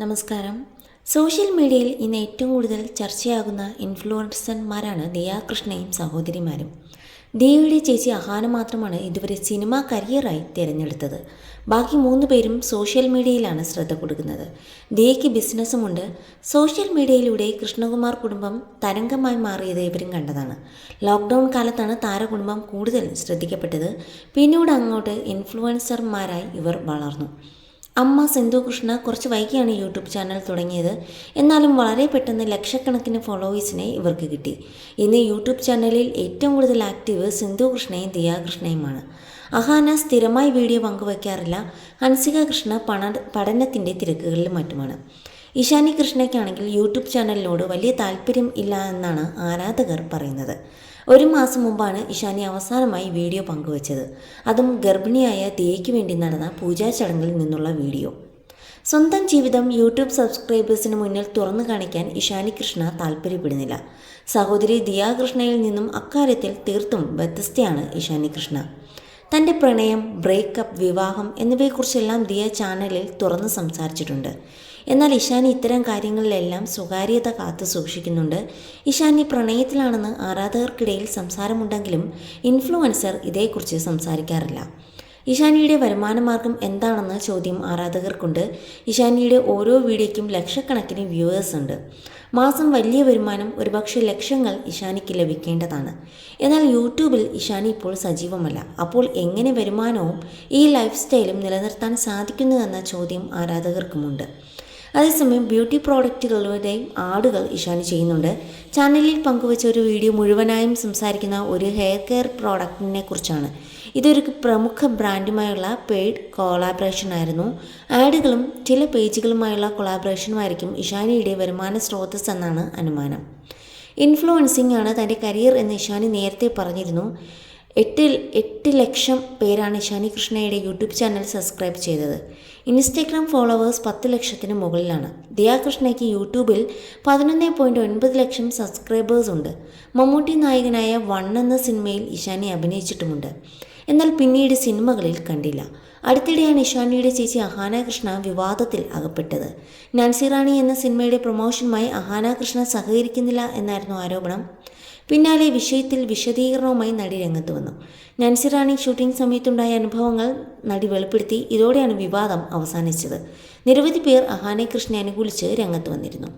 നമസ്കാരം. സോഷ്യൽ മീഡിയയിൽ ഇന്ന് ഏറ്റവും കൂടുതൽ ചർച്ചയാകുന്ന ഇൻഫ്ലുവൻസർമാരാണ് ദിയ കൃഷ്ണയും സഹോദരിമാരും. ദിയയുടെ ചേച്ചി അഹാന മാത്രമാണ് ഇതുവരെ സിനിമ കരിയറായി തിരഞ്ഞെടുത്തത്. ബാക്കി 3 പേരും സോഷ്യൽ മീഡിയയിലാണ് ശ്രദ്ധ കൊടുക്കുന്നത്. ദിയയ്ക്ക് ബിസിനസ്സുമുണ്ട്. സോഷ്യൽ മീഡിയയിലൂടെ കൃഷ്ണകുമാർ കുടുംബം തരംഗമായി മാറിയത് ഇവരും കണ്ടതാണ്. ലോക്ക്ഡൗൺ കാലത്താണ് താരകുടുംബം കൂടുതൽ ശ്രദ്ധിക്കപ്പെട്ടത്. പിന്നീട് അങ്ങോട്ട് ഇൻഫ്ലുവൻസർമാരായി ഇവർ വളർന്നു. അമ്മ സിന്ധു കൃഷ്ണ കുറച്ച് വൈകിയാണ് യൂട്യൂബ് ചാനൽ തുടങ്ങിയത്. എന്നാലും വളരെ പെട്ടെന്ന് ലക്ഷക്കണക്കിന് ഫോളോവേഴ്സിനെ ഇവർക്ക് കിട്ടി. ഇന്ന് യൂട്യൂബ് ചാനലിൽ ഏറ്റവും കൂടുതൽ ആക്റ്റീവ് സിന്ധു കൃഷ്ണയും ദിയ കൃഷ്ണയുമാണ്. അഹാന സ്ഥിരമായി വീഡിയോ പങ്കുവയ്ക്കാറില്ല. ഹൻസിക കൃഷ്ണ പഠനത്തിൻ്റെ തിരക്കുകളിലും മറ്റുമാണ്. ഇഷാനി കൃഷ്ണയ്ക്കാണെങ്കിൽ യൂട്യൂബ് ചാനലിനോട് വലിയ താല്പര്യം ഇല്ല എന്നാണ് ആരാധകർ പറയുന്നത്. 1 മാസം മുമ്പാണ് ഇഷാനി അവസാനമായി വീഡിയോ പങ്കുവച്ചത്. അതും ഗർഭിണിയായ ദിയയ്ക്ക് വേണ്ടി നടന്ന പൂജാ ചടങ്ങിൽ നിന്നുള്ള വീഡിയോ. സ്വന്തം ജീവിതം യൂട്യൂബ് സബ്സ്ക്രൈബേഴ്സിന് മുന്നിൽ തുറന്നു കാണിക്കാൻ ഇഷാനി കൃഷ്ണ താല്പര്യപ്പെടുന്നില്ല. സഹോദരി ദിയ കൃഷ്ണയിൽ നിന്നും അക്കാര്യത്തിൽ തീർത്തും വ്യത്യസ്തയാണ് ഇഷാനി കൃഷ്ണ. തൻ്റെ പ്രണയം, ബ്രേക്കപ്പ്, വിവാഹം എന്നിവയെക്കുറിച്ചെല്ലാം ദിയ ചാനലിൽ തുറന്ന് സംസാരിച്ചിട്ടുണ്ട്. എന്നാൽ ഇഷാനി ഇത്തരം കാര്യങ്ങളിലെല്ലാം സ്വകാര്യത കാത്തു സൂക്ഷിക്കുന്നുണ്ട്. ഇഷാനി പ്രണയത്തിലാണെന്ന് ആരാധകർക്കിടയിൽ സംസാരമുണ്ടെങ്കിലും ഇൻഫ്ലുവൻസർ ഇതേക്കുറിച്ച് സംസാരിക്കാറില്ല. ഇഷാനിയുടെ വരുമാനമാർഗം എന്താണെന്ന ചോദ്യം ആരാധകർക്കുണ്ട്. ഇഷാനിയുടെ ഓരോ വീഡിയോയ്ക്കും ലക്ഷക്കണക്കിന് വ്യൂവേഴ്സ് ഉണ്ട്. മാസം വലിയ വരുമാനം, ഒരുപക്ഷെ ലക്ഷങ്ങൾ ഇഷാനിക്ക് ലഭിക്കേണ്ടതാണ്. എന്നാൽ യൂട്യൂബിൽ ഇഷാനി ഇപ്പോൾ സജീവമല്ല. അപ്പോൾ എങ്ങനെ വരുമാനവും ഈ ലൈഫ് സ്റ്റൈലും നിലനിർത്താൻ സാധിക്കുന്നുവെന്ന ചോദ്യം ആരാധകർക്കുമുണ്ട്. അതേസമയം ബ്യൂട്ടി പ്രോഡക്റ്റുകളുടെയും ആഡുകൾ ഇഷാനി ചെയ്യുന്നുണ്ട്. ചാനലിൽ പങ്കുവച്ച ഒരു വീഡിയോ മുഴുവനായും സംസാരിക്കുന്ന ഒരു ഹെയർ കെയർ പ്രോഡക്റ്റിനെ കുറിച്ചാണ്. ഇതൊരു പ്രമുഖ ബ്രാൻഡുമായുള്ള പെയ്ഡ് കൊളാബറേഷൻ ആയിരുന്നു. ആഡുകളും ചില പേജുകളുമായുള്ള കൊളാബറേഷനുമായിരിക്കും ഇഷാനിയുടെ വരുമാന സ്രോതസ് എന്നാണ് അനുമാനം. ഇൻഫ്ലുവൻസിംഗ് ആണ് തൻ്റെ കരിയർ എന്ന് ഇഷാനി നേരത്തെ പറഞ്ഞിരുന്നു. 8 ലക്ഷം പേരാണ് ഇഷാനി കൃഷ്ണയുടെ യൂട്യൂബ് ചാനൽ സബ്സ്ക്രൈബ് ചെയ്തത്. ഇൻസ്റ്റഗ്രാം ഫോളോവേഴ്സ് 10 ലക്ഷത്തിന് മുകളിലാണ്. ദിയ കൃഷ്ണയ്ക്ക് യൂട്യൂബിൽ 11.9 ലക്ഷം സബ്സ്ക്രൈബേഴ്സ് ഉണ്ട്. മമ്മൂട്ടി നായകനായ 1 എന്ന സിനിമയിൽ ഇഷാനി അഭിനയിച്ചിട്ടുമുണ്ട്. എന്നാൽ പിന്നീട് സിനിമകളിൽ കണ്ടില്ല. അടുത്തിടെയാണ് ഇഷാനിയുടെ ചേച്ചി അഹാന കൃഷ്ണ വിവാദത്തിൽ അകപ്പെട്ടത്. നാൻസി റാണി എന്ന സിനിമയുടെ പ്രൊമോഷനുമായി അഹാന കൃഷ്ണ സഹകരിക്കുന്നില്ല എന്നായിരുന്നു ആരോപണം. പിന്നാലെ വിഷയത്തിൽ വിശദീകരണവുമായി നടി രംഗത്ത് വന്നു. നാൻസി റാണി ഷൂട്ടിംഗ് സമയത്തുണ്ടായ അനുഭവങ്ങൾ നടി വെളിപ്പെടുത്തി. ഇതോടെയാണ് വിവാദം അവസാനിച്ചത്. നിരവധി പേർ അഹാന കൃഷ്ണയെ അനുകൂലിച്ച് രംഗത്ത് വന്നിരുന്നു.